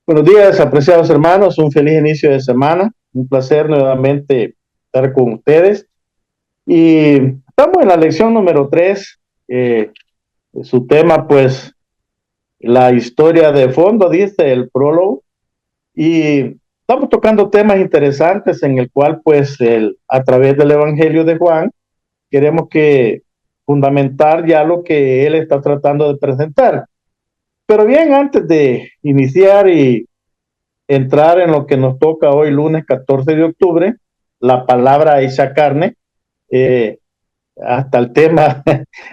Buenos días, apreciados hermanos, un feliz inicio de semana, un placer nuevamente estar con ustedes. Y estamos en la lección número 3, su tema pues la historia de fondo, dice el prólogo, y estamos tocando temas interesantes en el cual pues a través del Evangelio de Juan queremos que fundamentar ya lo que él está tratando de presentar. Pero bien, antes de iniciar y entrar en lo que nos toca hoy, lunes 14 de octubre, la palabra hecha carne, eh, hasta el tema,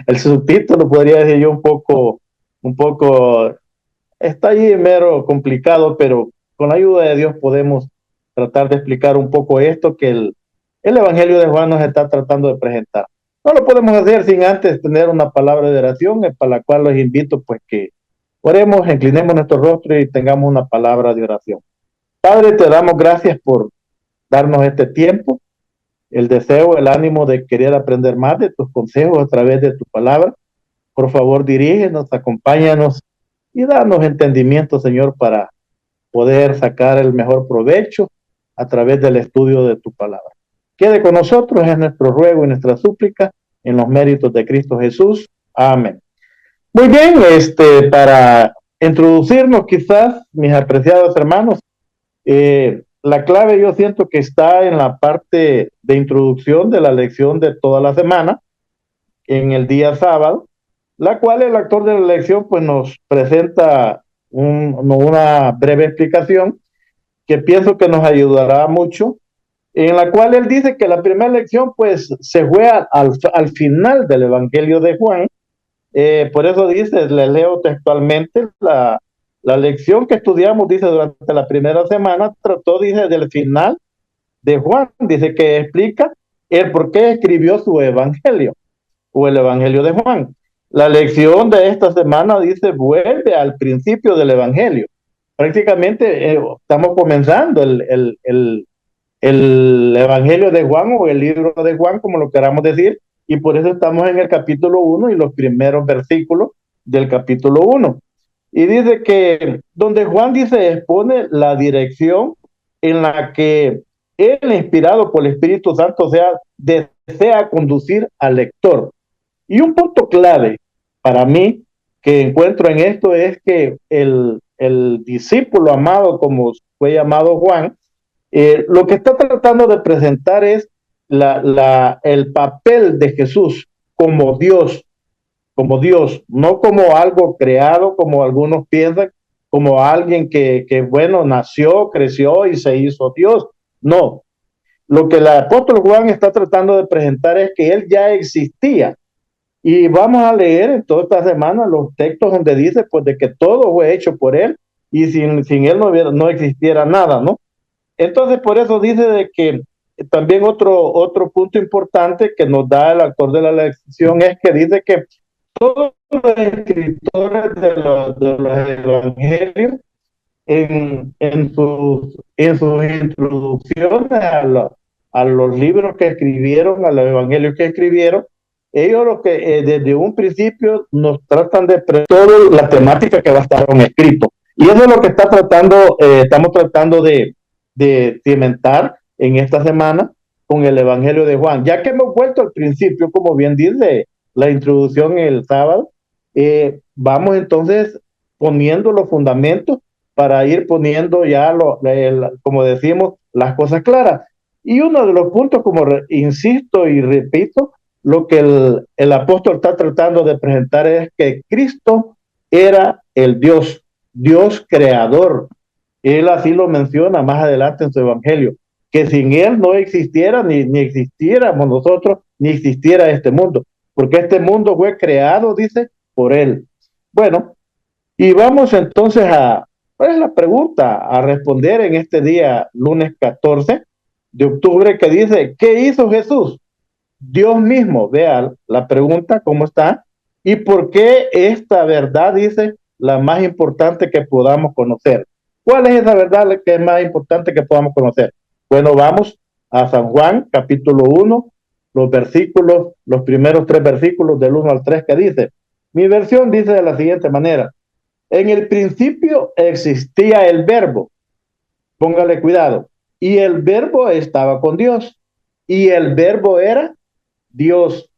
el subtítulo podría decir yo un poco, está ahí mero complicado, pero con la ayuda de Dios podemos tratar de explicar un poco esto que el Evangelio de Juan nos está tratando de presentar. No lo podemos hacer sin antes tener una palabra de oración, para la cual los invito pues que oremos, inclinemos nuestro rostro y tengamos una palabra de oración. Padre, te damos gracias por darnos este tiempo, el deseo, el ánimo de querer aprender más de tus consejos a través de tu palabra. Por favor, dirígenos, acompáñanos y danos entendimiento, Señor, para poder sacar el mejor provecho a través del estudio de tu palabra. Quede con nosotros, es nuestro ruego y nuestra súplica en los méritos de Cristo Jesús. Amén. Muy bien, para introducirnos quizás, mis apreciados hermanos, la clave yo siento que está en la parte de introducción de la lección de toda la semana, en el día sábado, la cual el autor de la lección pues nos presenta una breve explicación que pienso que nos ayudará mucho, en la cual él dice que la primera lección pues se fue al final del Evangelio de Juan. Por eso dice, le leo textualmente, la lección que estudiamos, dice, durante la primera semana, trató, dice, del final de Juan, dice que explica el por qué escribió su evangelio, o el evangelio de Juan. La lección de esta semana, dice, vuelve al principio del evangelio. Prácticamente estamos comenzando el evangelio de Juan o el libro de Juan, como lo queramos decir, y por eso estamos en el capítulo 1 y los primeros versículos del capítulo 1. Y dice que donde Juan dice, expone la dirección en la que él, inspirado por el Espíritu Santo, desea conducir al lector. Y un punto clave para mí que encuentro en esto es que el discípulo amado, como fue llamado Juan, lo que está tratando de presentar es el papel de Jesús como Dios, no como algo creado, como algunos piensan, como alguien bueno, nació, creció y se hizo Dios. No, lo que el apóstol Juan está tratando de presentar es que él ya existía. Y vamos a leer en toda esta semana los textos donde dice pues de que todo fue hecho por él y sin él no existiera nada, ¿no? Entonces, por eso dice de que también otro punto importante que nos da el autor de la lección es que dice que todos los escritores de los evangelios en sus introducciones a los libros que escribieron, a los evangelios que escribieron, ellos lo que desde un principio nos tratan de toda la temática que va a estar escrito. Y eso es lo que estamos tratando de cimentar en esta semana con el Evangelio de Juan. Ya que hemos vuelto al principio, como bien dice la introducción el sábado, vamos entonces poniendo los fundamentos para ir poniendo ya, como decimos, las cosas claras. Y uno de los puntos, como insisto y repito, lo que el apóstol está tratando de presentar es que Cristo era el Dios creador. Él así lo menciona más adelante en su evangelio, que sin él no existiera, ni existiéramos nosotros, ni existiera este mundo, porque este mundo fue creado, dice, por él. Bueno, y vamos entonces pues la pregunta a responder en este día, lunes 14 de octubre, que dice, ¿qué hizo Jesús? Dios mismo, vea la pregunta, ¿cómo está? ¿Y por qué esta verdad, dice, la más importante que podamos conocer? ¿Cuál es esa verdad que es más importante que podamos conocer? Bueno, vamos a San Juan, capítulo 1, los primeros 3 versículos del 1 al 3 que dice. Mi versión dice de la siguiente manera. En el principio existía el verbo, póngale cuidado, y el verbo estaba con Dios, y el verbo era Dios.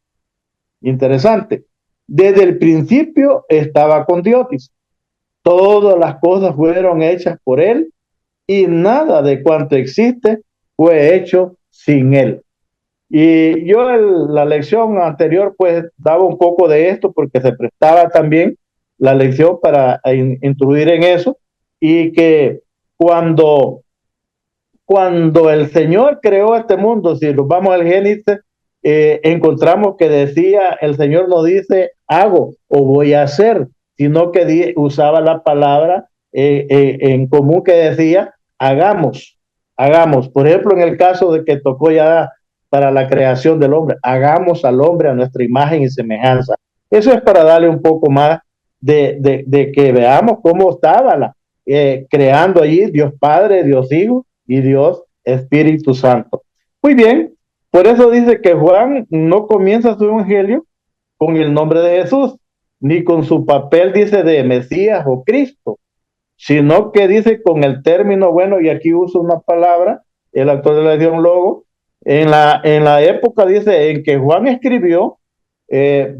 Interesante. Desde el principio estaba con Dios. Todas las cosas fueron hechas por Él y nada de cuanto existe fue hecho sin Él. Y yo en la lección anterior pues daba un poco de esto porque se prestaba también la lección para introducir en eso y que cuando cuando el Señor creó este mundo, si nos vamos al Génesis, encontramos que decía, el Señor no dice hago o voy a hacer, sino que usaba la palabra en común que decía hagamos, hagamos. Por ejemplo, en el caso de que tocó ya para la creación del hombre, hagamos al hombre a nuestra imagen y semejanza. Eso es para darle un poco más de que veamos cómo estaba creando allí Dios Padre, Dios Hijo y Dios Espíritu Santo. Muy bien, por eso dice que Juan no comienza su evangelio con el nombre de Jesús, ni con su papel, dice, de Mesías o Cristo, sino que dice con el término, bueno, y aquí uso una palabra, el autor de la edición Logo, en la época, dice, en que Juan escribió,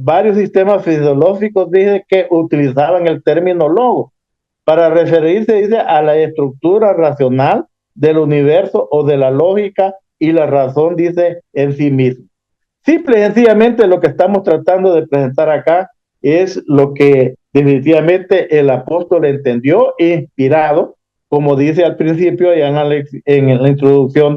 varios sistemas filosóficos, dice, que utilizaban el término logo para referirse, dice, a la estructura racional del universo o de la lógica y la razón, dice, en sí mismo. Simple y sencillamente lo que estamos tratando de presentar acá es lo que definitivamente el apóstol entendió e inspirado, como dice al principio ya en la introducción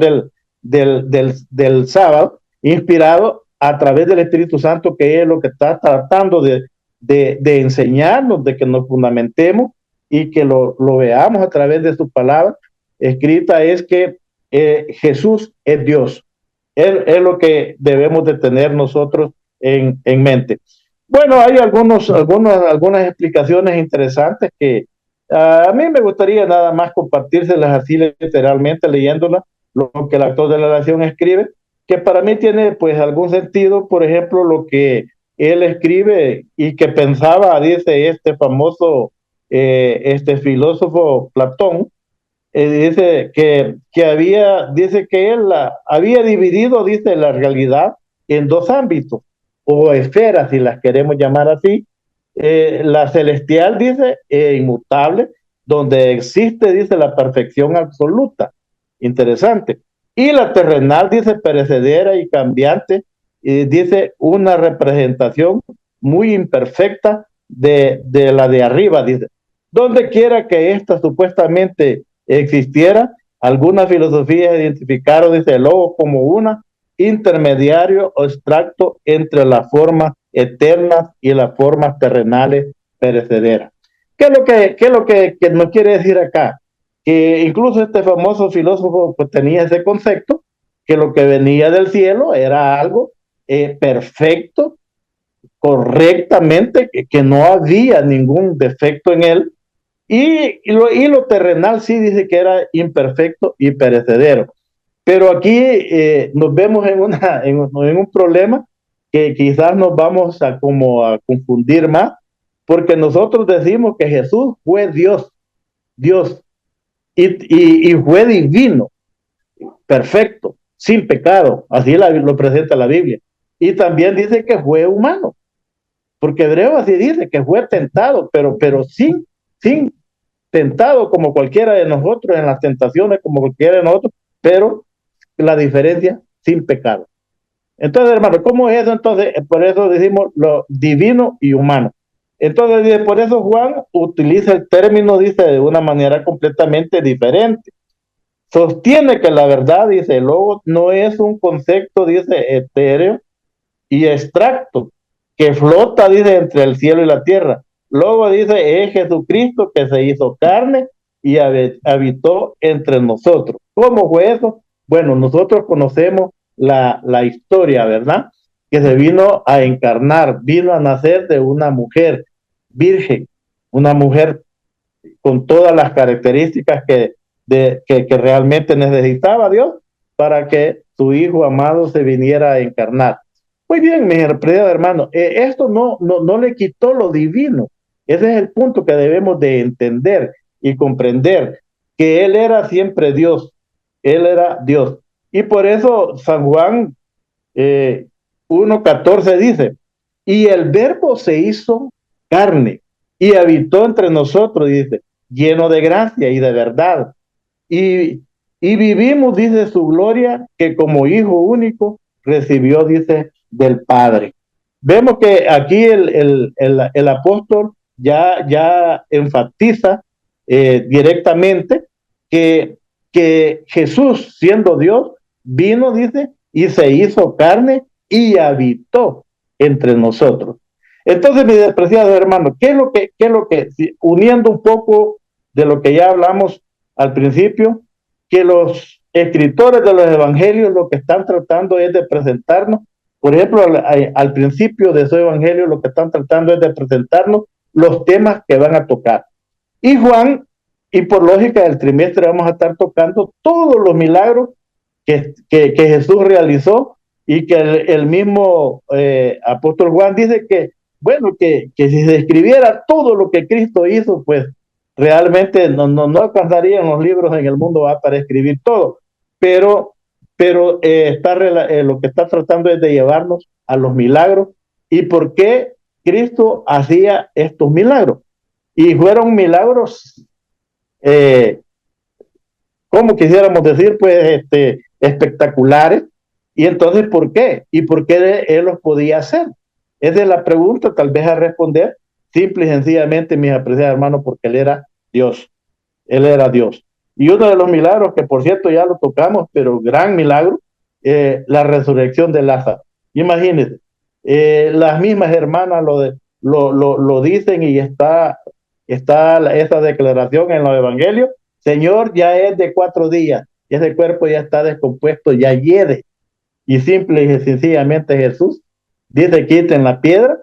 del sábado, inspirado a través del Espíritu Santo, que es lo que está tratando de enseñarnos, de que nos fundamentemos y que lo veamos a través de su palabra escrita, es que Jesús es Dios. Es lo que debemos de tener nosotros en mente. Bueno, hay algunas explicaciones interesantes que a mí me gustaría nada más compartírselas así literalmente leyéndolas, lo que el autor de la nación escribe, que para mí tiene pues algún sentido. Por ejemplo, lo que él escribe y que pensaba, dice este famoso, este filósofo Platón, dice dice que él había dividido, dice, la realidad en dos ámbitos o esferas, si las queremos llamar así. La celestial, dice, inmutable, donde existe, dice, la perfección absoluta. Interesante. Y la terrenal, dice, perecedera y cambiante, y dice, una representación muy imperfecta de la de arriba, dice. Donde quiera que esta supuestamente existiera, algunas filosofías identificaron, dice, el logo como una intermediario o extracto entre las formas eternas y las formas terrenales perecederas. ¿Qué es lo que nos quiere decir acá? Que incluso este famoso filósofo pues, tenía ese concepto, que lo que venía del cielo era algo perfecto, correctamente, que no había ningún defecto en él, y lo terrenal sí dice que era imperfecto y perecedero. Pero aquí nos vemos en un problema que quizás nos vamos a como a confundir más, porque nosotros decimos que Jesús fue Dios, Dios, y fue divino, perfecto, sin pecado, así lo presenta la Biblia. Y también dice que fue humano, porque Hebreo así dice que fue tentado, pero sin tentado como cualquiera de nosotros, en las tentaciones como cualquiera de nosotros, pero la diferencia sin pecado. Entonces, hermano, ¿cómo es eso? Entonces, por eso decimos lo divino y humano. Entonces, por eso Juan utiliza el término, dice, de una manera completamente diferente. Sostiene que la verdad, dice, el logo no es un concepto, dice, etéreo y extracto, que flota, dice, entre el cielo y la tierra. Luego dice, es Jesucristo que se hizo carne y habitó entre nosotros. ¿Cómo fue eso? Bueno, nosotros conocemos la historia, ¿verdad? Que se vino a encarnar, vino a nacer de una mujer virgen, una mujer con todas las características que realmente necesitaba Dios para que su Hijo amado se viniera a encarnar. Muy bien, mi querido hermano, esto no le quitó lo divino. Ese es el punto que debemos de entender y comprender, que Él era siempre Dios, Él era Dios. Y por eso San Juan 1:14 dice, y el verbo se hizo carne y habitó entre nosotros, dice, lleno de gracia y de verdad. Y, y vivimos, dice, su gloria que como hijo único recibió, dice, del Padre. Vemos que aquí el apóstol ya enfatiza directamente que, que Jesús, siendo Dios, vino, dice, y se hizo carne y habitó entre nosotros. Entonces, mis despreciados hermanos, qué es lo que, uniendo un poco de lo que ya hablamos al principio, que los escritores de los evangelios lo que están tratando es de presentarnos, por ejemplo, al principio de su evangelio lo que están tratando es de presentarnos los temas que van a tocar. Y Juan, y por lógica del trimestre vamos a estar tocando todos los milagros que Jesús realizó, y que el mismo apóstol Juan dice que, bueno, que si se escribiera todo lo que Cristo hizo, pues realmente no alcanzarían los libros en el mundo para escribir todo, pero, lo que está tratando es de llevarnos a los milagros y por qué Cristo hacía estos milagros. Y fueron milagros, eh, como quisiéramos decir, pues espectaculares. Y entonces, ¿por qué? ¿Y por qué él los podía hacer? Esa es la pregunta, tal vez a responder, simple y sencillamente, mis apreciados hermanos, porque él era Dios. Él era Dios. Y uno de los milagros, que por cierto ya lo tocamos, pero gran milagro, la resurrección de Lázaro. Imagínense, las mismas hermanas lo dicen, y está esa declaración en los evangelios. Señor, ya es de 4 días, ese cuerpo ya está descompuesto, ya hiede. Y simple y sencillamente Jesús dice, quiten la piedra,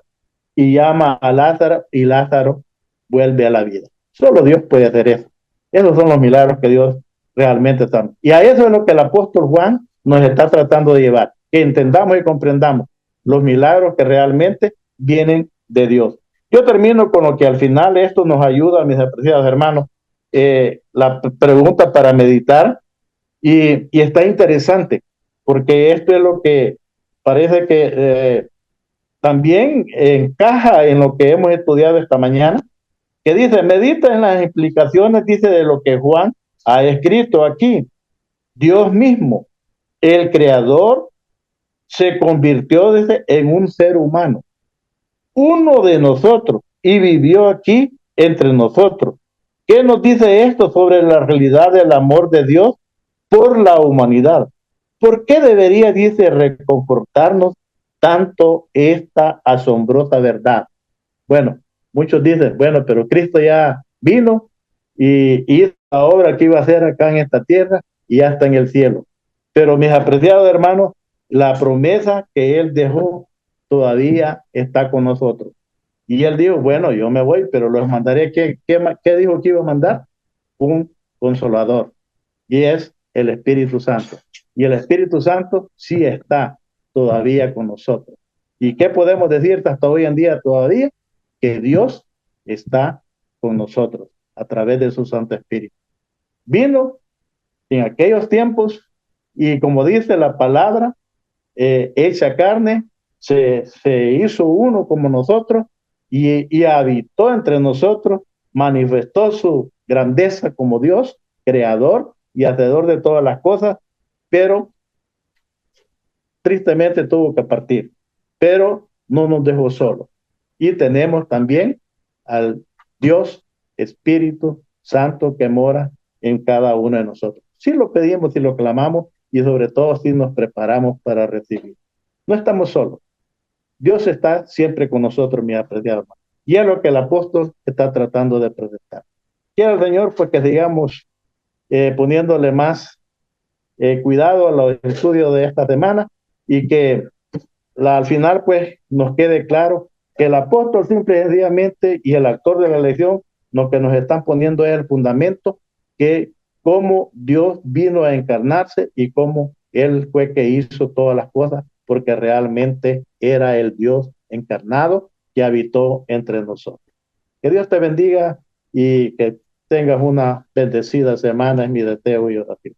y llama a Lázaro, y Lázaro vuelve a la vida. Solo Dios puede hacer eso. Esos son los milagros que Dios realmente está. Y a eso es lo que el apóstol Juan nos está tratando de llevar, que entendamos y comprendamos los milagros que realmente vienen de Dios. Yo termino con lo que al final esto nos ayuda, mis apreciados hermanos, la pregunta para meditar, y está interesante, porque esto es lo que parece que también encaja en lo que hemos estudiado esta mañana, que dice, medita en las explicaciones, dice, de lo que Juan ha escrito aquí. Dios mismo, el creador, se convirtió, dice, en un ser humano, uno de nosotros, y vivió aquí entre nosotros. ¿Qué nos dice esto sobre la realidad del amor de Dios por la humanidad? ¿Por qué debería, dice, reconfortarnos tanto esta asombrosa verdad? Bueno, muchos dicen, bueno, pero Cristo ya vino y hizo la obra que iba a hacer acá en esta tierra y ya está en el cielo. Pero mis apreciados hermanos, la promesa que Él dejó todavía está con nosotros. Y Él dijo, bueno, yo me voy, pero los mandaré. ¿Qué dijo que iba a mandar? Un consolador. Y es el Espíritu Santo. Y el Espíritu Santo sí está todavía con nosotros. ¿Y qué podemos decir hasta hoy en día todavía? Que Dios está con nosotros a través de su Santo Espíritu. Vino en aquellos tiempos, y como dice la palabra, hecha carne, se hizo uno como nosotros, y habitó entre nosotros, manifestó su grandeza como Dios, creador y hacedor de todas las cosas, pero tristemente tuvo que partir, pero no nos dejó solos. Y tenemos también al Dios Espíritu Santo que mora en cada uno de nosotros. Si lo pedimos, si lo clamamos, y sobre todo si nos preparamos para recibir. No estamos solos. Dios está siempre con nosotros, mi apreciado hermano. Y es lo que el apóstol está tratando de presentar. Quiero el Señor, pues, que sigamos poniéndole más cuidado a los estudios de esta semana, y que al final, pues, nos quede claro que el apóstol simple y sencillamente, y el autor de la lección, lo que nos están poniendo es el fundamento, que cómo Dios vino a encarnarse y cómo Él fue que hizo todas las cosas, porque realmente era el Dios encarnado que habitó entre nosotros. Que Dios te bendiga y que tengas una bendecida semana, es mi deseo y oración.